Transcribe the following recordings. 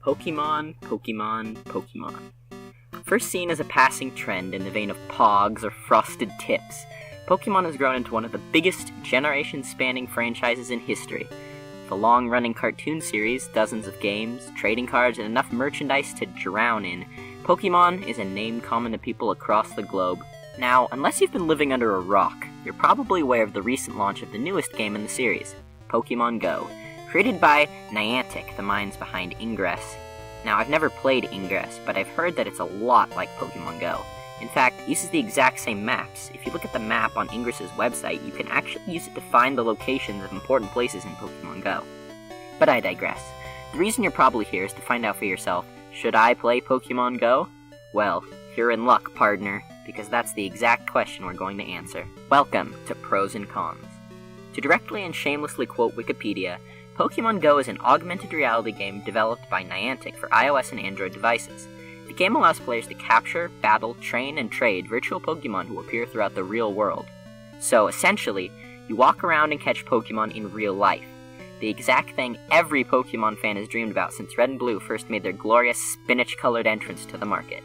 Pokemon, Pokemon, Pokemon. First seen as a passing trend in the vein of Pogs or Frosted Tips, Pokemon has grown into one of the biggest generation-spanning franchises in history. With a long-running cartoon series, dozens of games, trading cards, and enough merchandise to drown in, Pokemon is a name common to people across the globe. Now, unless you've been living under a rock, you're probably aware of the recent launch of the newest game in the series, Pokémon Go, created by Niantic, the minds behind Ingress. Now, I've never played Ingress, but I've heard that it's a lot like Pokémon Go. In fact, it uses the exact same maps. If you look at the map on Ingress's website, you can actually use it to find the locations of important places in Pokémon Go. But I digress. The reason you're probably here is to find out for yourself, should I play Pokémon Go? Well, you're in luck, partner, because that's the exact question we're going to answer. Welcome to Pros and Cons. To directly and shamelessly quote Wikipedia, Pokémon Go is an augmented reality game developed by Niantic for iOS and Android devices. The game allows players to capture, battle, train, and trade virtual Pokémon who appear throughout the real world. So, essentially, you walk around and catch Pokémon in real life. The exact thing every Pokémon fan has dreamed about since Red and Blue first made their glorious spinach-colored entrance to the market.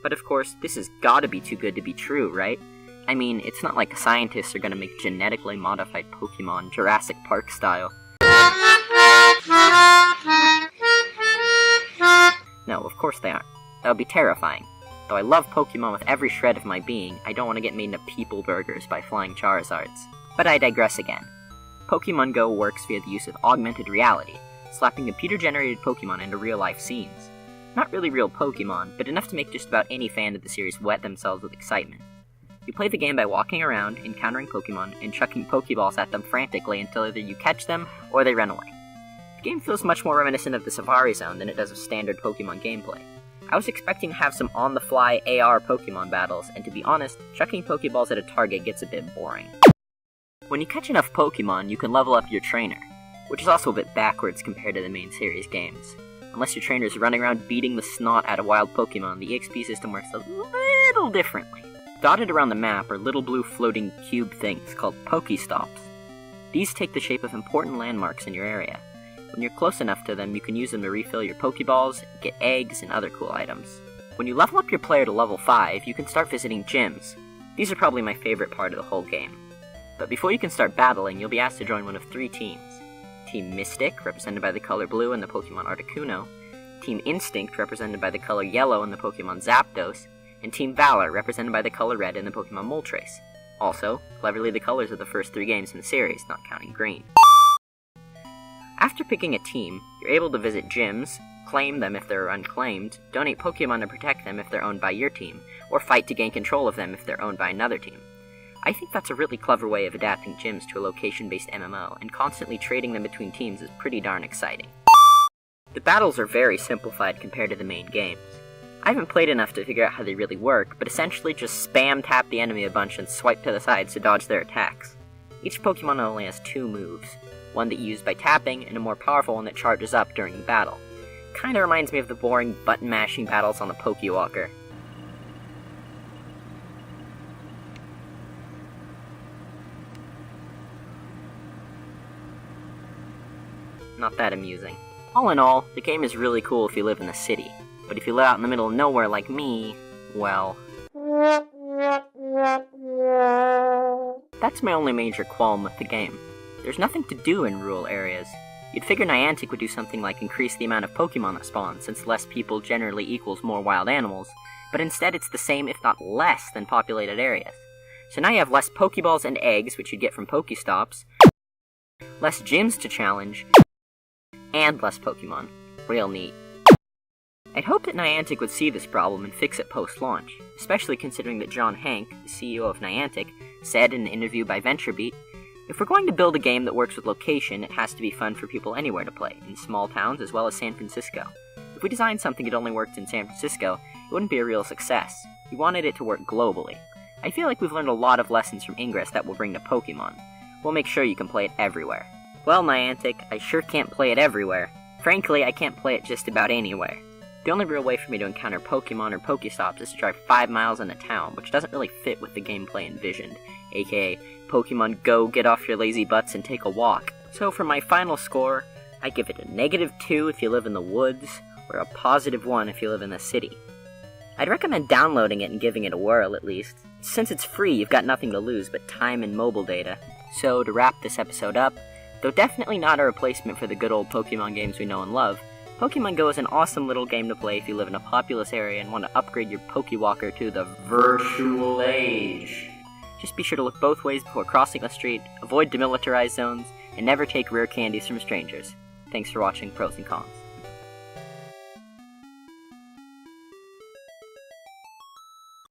But of course, this has gotta be too good to be true, right? I mean, it's not like scientists are gonna make genetically modified Pokémon Jurassic Park style. No, of course they aren't. That would be terrifying. Though I love Pokemon with every shred of my being, I don't want to get made into people burgers by flying Charizards. But I digress again. Pokemon Go works via the use of augmented reality, slapping computer-generated Pokemon into real-life scenes. Not really real Pokemon, but enough to make just about any fan of the series wet themselves with excitement. You play the game by walking around, encountering Pokemon, and chucking Pokeballs at them frantically until either you catch them or they run away. The game feels much more reminiscent of the Safari Zone than it does of standard Pokemon gameplay. I was expecting to have some on-the-fly AR Pokemon battles, and to be honest, chucking Pokeballs at a target gets a bit boring. When you catch enough Pokemon, you can level up your trainer, which is also a bit backwards compared to the main series games. Unless your trainer is running around beating the snot out of wild Pokemon, the EXP system works a little differently. Dotted around the map are little blue floating cube things called Pokestops. These take the shape of important landmarks in your area. When you're close enough to them, you can use them to refill your Pokeballs, get eggs, and other cool items. When you level up your player to level 5, you can start visiting gyms. These are probably my favorite part of the whole game. But before you can start battling, you'll be asked to join one of 3 teams. Team Mystic, represented by the color blue in the Pokemon Articuno, Team Instinct, represented by the color yellow in the Pokemon Zapdos, and Team Valor, represented by the color red in the Pokemon Moltres. Also, cleverly the colors of the first 3 games in the series, not counting green. After picking a team, you're able to visit gyms, claim them if they're unclaimed, donate Pokemon to protect them if they're owned by your team, or fight to gain control of them if they're owned by another team. I think that's a really clever way of adapting gyms to a location-based MMO, and constantly trading them between teams is pretty darn exciting. The battles are very simplified compared to the main games. I haven't played enough to figure out how they really work, but essentially just spam tap the enemy a bunch and swipe to the sides to dodge their attacks. Each Pokemon only has 2 moves, one that you use by tapping, and a more powerful one that charges up during the battle. Kinda reminds me of the boring button-mashing battles on the Pokewalker. Not that amusing. All in all, the game is really cool if you live in the city, but if you live out in the middle of nowhere like me, well... That's my only major qualm with the game. There's nothing to do in rural areas. You'd figure Niantic would do something like increase the amount of Pokemon that spawn, since less people generally equals more wild animals, but instead it's the same if not less than populated areas. So now you have less Pokeballs and eggs, which you get from Pokestops, less gyms to challenge, and less Pokemon. Real neat. I'd hope that Niantic would see this problem and fix it post-launch, especially considering that John Hank, the CEO of Niantic, said in an interview by VentureBeat, "If we're going to build a game that works with location, it has to be fun for people anywhere to play, in small towns as well as San Francisco. If we designed something that only worked in San Francisco, it wouldn't be a real success. We wanted it to work globally. I feel like we've learned a lot of lessons from Ingress that we'll bring to Pokemon. We'll make sure you can play it everywhere." Well, Niantic, I sure can't play it everywhere. Frankly, I can't play it just about anywhere. The only real way for me to encounter Pokemon or Pokestops is to drive 5 miles in a town, which doesn't really fit with the gameplay envisioned, aka Pokemon Go, get off your lazy butts and take a walk. So for my final score, I give it a -2 if you live in the woods, or a +1 if you live in the city. I'd recommend downloading it and giving it a whirl at least. Since it's free, you've got nothing to lose but time and mobile data. So, to wrap this episode up, though definitely not a replacement for the good old Pokemon games we know and love, Pokemon Go is an awesome little game to play if you live in a populous area and want to upgrade your Pokewalker to the virtual age. Just be sure to look both ways before crossing the street, avoid demilitarized zones, and never take rare candies from strangers. Thanks for watching Pros and Cons.